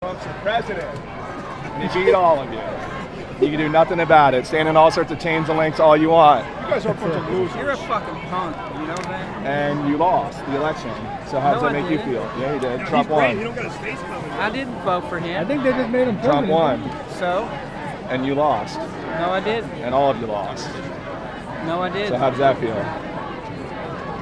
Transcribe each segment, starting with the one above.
Trump's the president. And he beat all of you. You can do nothing about it. Stand in all sorts of chains and links all you want. You guys are a bunch of losers. You're a fucking punk, you know that? And you lost the election. So how does that make you feel? Yeah, he did. Trump won. You don't got a space coming. I didn't vote for him. I think they just made him Trump president. won. So? And you lost. No, I didn't. And all of you lost. No, I didn't. So how does that feel?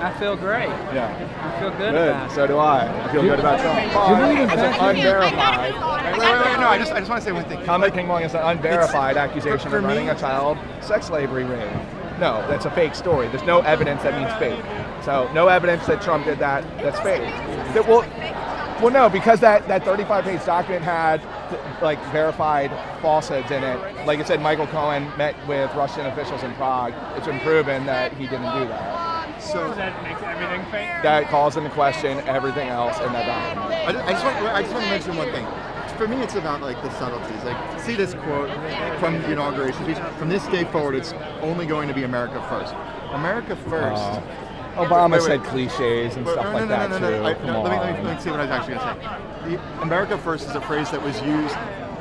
I feel great. Yeah. I feel good about it. So do I. I feel good about Trump. You believe in It's an unverified. Wait, no, I just want to say one thing. Comment King Wong is an unverified accusation for of running me- a child sex slavery ring. No, that's a fake story. There's no evidence that means fake. So no evidence that Trump did that. That's fake. Well, no, because that 35-page document had like verified falsehoods in it. Like it said, Michael Cohen met with Russian officials in Prague. It's been proven that he didn't do that. So That makes everything fake. That calls into question everything else in that document. I just want to mention one thing. For me, it's about like the subtleties. Like, see this quote from the inauguration speech. From this day forward, it's only going to be America first. America first. Obama Wait. said cliches and stuff like that too. Come on. Let me see what I was actually going to say. The America first is a phrase that was used.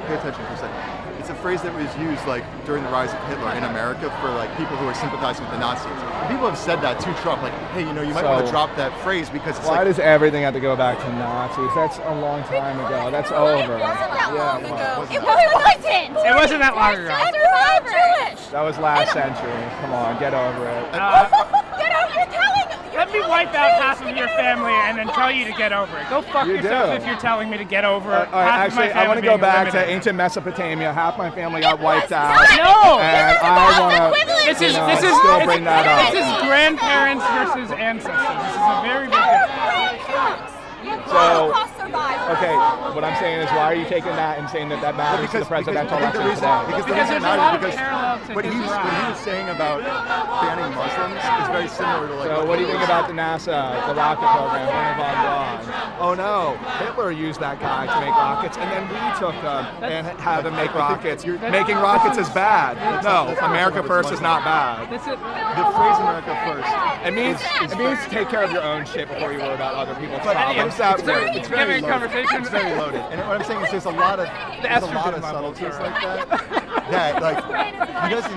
Pay attention for a second. It's a phrase that was used like during the rise of Hitler in America for like people who are sympathizing with the Nazis. And people have said that to Trump, like, hey, you know, you might want to drop that phrase because it's Why like. does everything have to go back to Nazis? That's a long time ago. That's over. It wasn't that long ago. wasn't It wasn't. It wasn't that long ago. I'm Jewish. That was last century. Come on, get over it. Get out! You're telling. Let me wipe out half of your family and then tell you to get over it. Go fuck You yourself do. if you're telling me to get over All it. right, Half of my actually, I want to family go back to being ancient Mesopotamia. Half my family got wiped out. No! And I want to. This is still bring that up. This is grandparents versus ancestors. This is a very big difference. So, okay, what I'm saying is, why are you taking that and saying that matters to the presidential election today? Because Because there's a lot of parallel to what he his was rise. saying about banning Muslims is very similar to like. So what do you think about the NASA, the rocket program, Wernher von Braun? Oh no, Hitler used that guy to make rockets, and then we took them and had them make rockets. Making rockets is bad. No, America first is not bad. This is, The phrase "America first." It means take care of your own shit before you worry about other people's problems. It's very Giving loaded. conversation. It's very loaded. And what I'm saying is there's a lot of estrogen levels subtleties are- like that. That like he doesn't.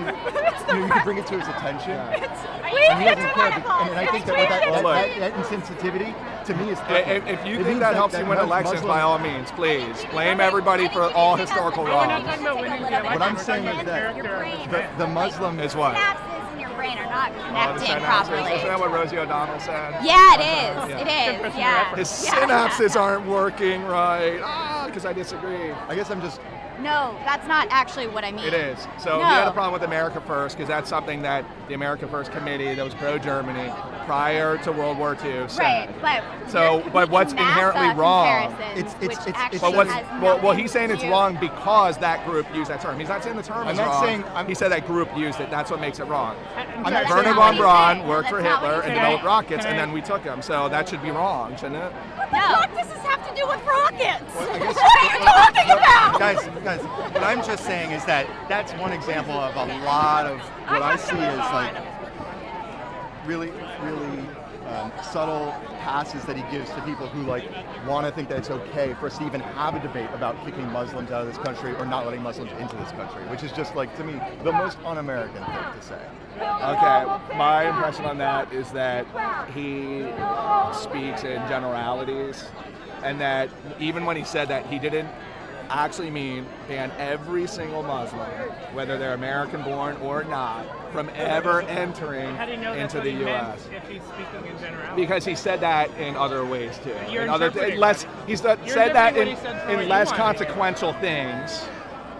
You know, you can bring it to his attention, and he doesn't care. And I think that with that insensitivity to me is threatening. If you It think means that helps you win elections, Muslim- by all means, please blame everybody for all historical we're not wrongs. talking about winning the election. What I'm We're saying talking is about that character of the the Muslim Is what? Synapses in your brain are not The connecting synapses. properly. Isn't that what Rosie O'Donnell said? Yeah, it is. It is. Yeah. His Yeah. synapses aren't working right. Because I disagree. I guess I'm just. No, that's not actually what I mean. It is. So No. you had a problem with America First because that's something that the America First committee that was pro-Germany prior to World War II said. Right, but So, you're but what's making inherently NASA wrong? comparisons, It's- which actually But what's has well, nothing he's saying to it's do- wrong because that group used that term. He's not saying the term I'm is not wrong. saying- he said that group used it. That's what makes it wrong. I'm not That's Wernher not von what he's Braun saying. worked for That's not what Hitler he's and saying. developed rockets, and then we took them. So that should be wrong, shouldn't it? No. What does this have to do with rockets? I guess- What are you talking about? Guys, what I'm just saying is that that's one example of a lot of what I see as like really subtle passes that he gives to people who like want to think that it's okay for us to even have a debate about kicking Muslims out of this country or not letting Muslims into this country, which is just like to me the most un-American thing to say. Okay, my impression on that is that he speaks in generalities, and that even when he said that, he didn't actually mean ban every single Muslim, whether they're American-born or not, from ever entering How do you know that's into what the he meant U.S. if he's speaking in generality? Because he said that in other ways too. You're In other interpreting less, he's said that interpreting what he said for what in you less want to hear. consequential things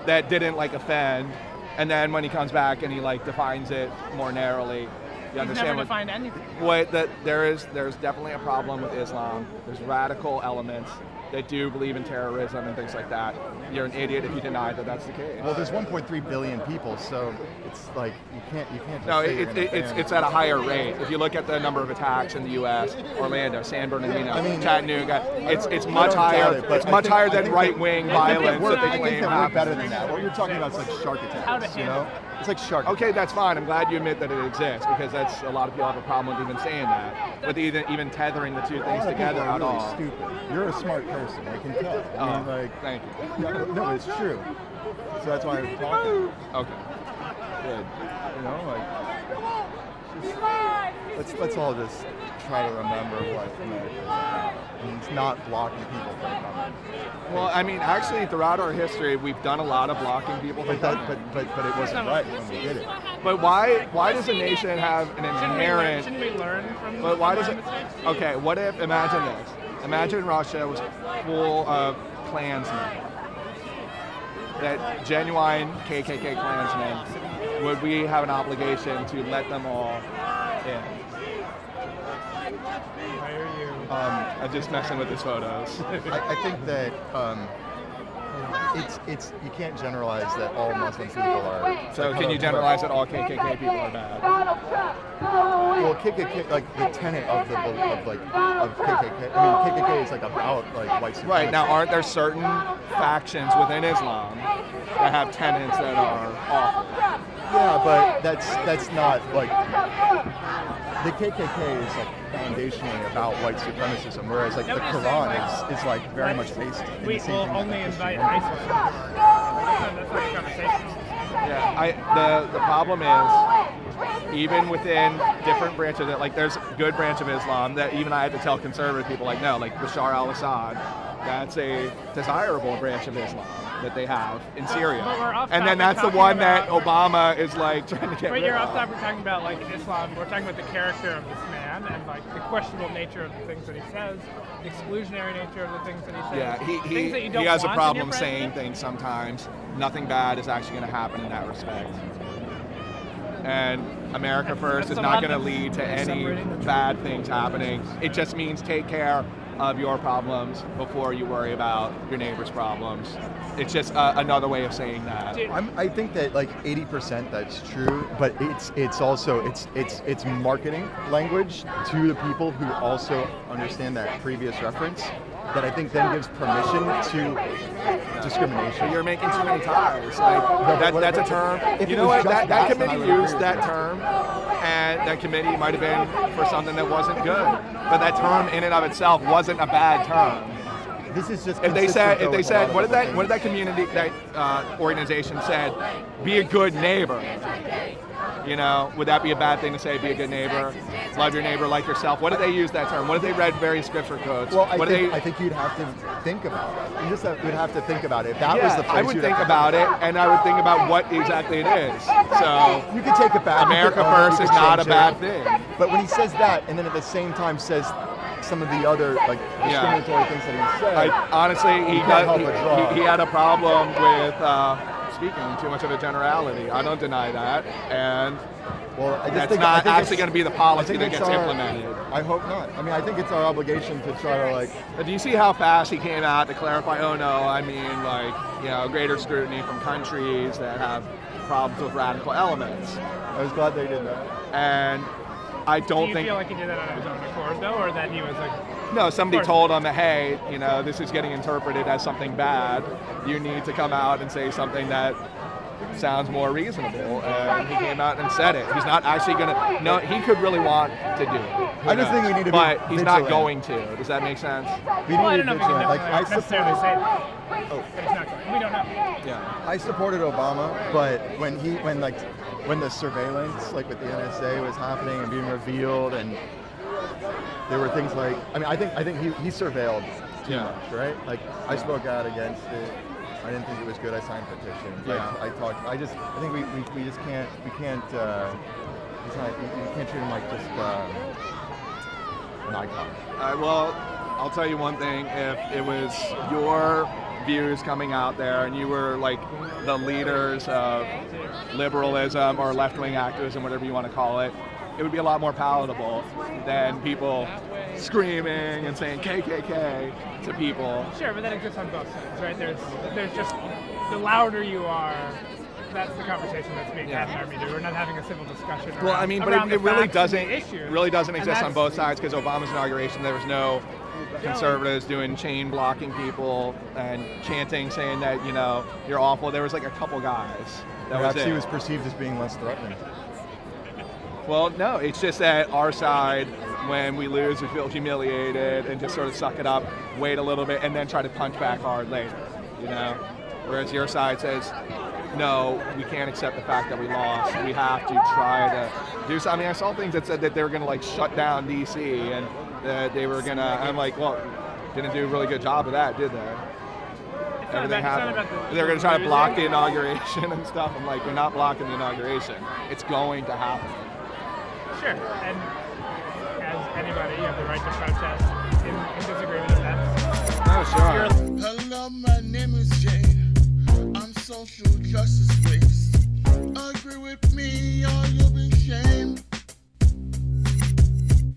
that didn't like offend, and then when he comes back and he like defines it more narrowly, you He's understand never what defined anything. what that there's definitely a problem with Islam. There's radical elements that do believe in terrorism and things like that. You're an idiot if you deny that that's the case. Well, there's 1.3 billion people, so it's like you can't just No, say you're gonna ban it's at a higher rate. If you look at the number of attacks in the U.S., Orlando, San Bernardino, I mean, Chattanooga, it's I much don't doubt higher. it, but It's I much think- higher I than think right-wing that violence we're, that they I claim think that we're happens. better than that. What you're talking about is like shark attacks, you know? It's like shark Okay, that's fine. I'm glad you admit that it exists because that's a lot of people have a problem with even saying that, with even tethering the two things attacks. together People are at really all. stupid. You're a smart person. person. I can tell. I mean, like, Thank you. no, it's true. So that's why I'm talking. Okay. Good. You know, like, let's all just try to remember what America is about. And it's not blocking people from coming. Well, I mean, actually, throughout our history, we've done a lot of blocking people from But coming. but it wasn't right when we did it. But why does a nation have an inherent? Shouldn't we learn from? But why does it? our mistakes? Okay, what if? Imagine this. Imagine Russia was full of Klansmen. That genuine KKK Klansmen. Would we have an obligation to let them all in? Why are you? I'm just messing with his photos. I think that it's you can't generalize that all Muslim people are. So can you generalize that all KKK people are bad? Well, KKK, like the tenet of the of KKK. I mean, KKK is like about like white supremacy. Right, now aren't there certain factions within Islam that have tenets that are awful? Yeah, but that's not like the KKK is like foundationally about white supremacism, whereas like the Quran is like very much based in We the same will thing that only Christianity invite is. ISIS into our. That's not a conversation. Yeah, the problem is, even within different branches, that like there's a good branch of Islam that even I had to tell conservative people, like, no, like Bashar al-Assad, that's a desirable branch of Islam that they have in Syria. but we're off And then topic that's the talking one that about- Obama is like trying to get But rid you're of. off topic talking about like Islam. We're talking about the character of this man and like the questionable nature of the things that he says, the exclusionary nature of the things that he says. Yeah, things that you don't he has a want in problem your saying president. things sometimes. Nothing bad is actually going to happen in that respect. And America First is a not lot going to of lead to any separating the bad things happening. It just means take care of your problems before you worry about your neighbor's problems. It's just another way of saying that. Dude, I think that like 80% that's true, but it's also it's marketing language to the people who also understand that previous reference that I think then gives permission to discrimination. You're making too many ties. Like that's a term. If You it know was what? just That then I committee would agree used with that you. term, and that committee might have been for something that wasn't good. But that term in and of itself wasn't a bad term. This is just If they consistent, said, though, if they with a said, lot of what did other that, what did that community, that organization said, be a good neighbor. You know, would that be a bad thing to say? Be a good neighbor, love your neighbor like yourself. What did they use that term? What did they read various scripture quotes? Well, what I think you'd have to think about it. You just would have to think about it. If that was yeah, the phrase I would you'd think have to about it, and I would think about what exactly it is. So You could take it back. you America could own it, First you is could not a change bad it. thing. But when he says that, and then at the same time says some of the other like Yeah. discriminatory things that he said, I, honestly, You can't help but draw. he had a problem with speaking too much of a generality. I don't deny that, and well, I just that's think, not I think actually it's- going to be the I policy think that it's gets our- implemented. I hope not. I mean, I think it's our obligation to try to like. But do you see how fast he came out to clarify? Oh no, I mean like greater scrutiny from countries that have problems with radical elements, I was glad they did that. and I do don't you think feel like he did that on his own accord though, or that he was like? no somebody Of course. told him that hey, this is getting interpreted as something bad. You need to come out and say something that sounds more reasonable, and he came out and said it. He's not actually gonna. No, he could really want to do it. Who I just think knows? we need to be but he's not vigilant. going to. Does that make sense? We Well, I need don't to know if we vigilant. can Like necessarily say that. Oh. But it's not going. We don't know. Yeah. I supported Obama, but when the surveillance, like with the NSA, was happening and being revealed, and there were things like, I think he surveilled too Yeah. much, right? Like I spoke out against it. I didn't think it was good. I signed petitions. Yeah. I talked. I think we just can't. We can't. It's not. You can't treat him like just an icon. Well, I'll tell you one thing. If it was your views coming out there and you were like the leaders of liberalism or left-wing activism, whatever you want to call it, it would be a lot more palatable than people screaming and saying KKK to people. Sure, but that exists on both sides, right? There's just the louder you are, that's the conversation that's being had in our media. We're not having a civil discussion. Well, I mean, but around it the really facts and doesn't the issues. really doesn't And exist on that's- both sides because Obama's inauguration there was no conservatives doing chain blocking people and chanting saying that you're awful. There was like a couple guys. That Perhaps was it. he was perceived as being less threatening. Well, no, it's just that our side when we lose, we feel humiliated and just sort of suck it up, wait a little bit, and then try to punch back hard later, you know? Whereas your side says, no, we can't accept the fact that we lost. We have to try to do something. I mean, I saw things that said that they were going to like shut down DC and that they were going to, I'm like, well, didn't do a really good job of that, did they? Everything happened. They're going to try to block the inauguration and stuff. I'm like, we're not blocking the inauguration. It's going to happen. Sure, and as anybody, you have the right to protest in disagreement with that. Oh, sure. Hello, my name is Jane. I'm social justice waste. Agree with me or you'll be shamed.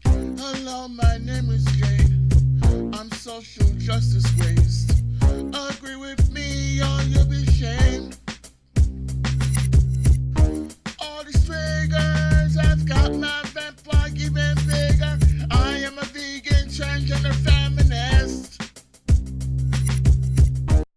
Hello, my name is Jane. I'm social justice waste. Agree with me or you'll be shamed. All these triggers, I've got my vent plug even bigger. I am a vegan transgender.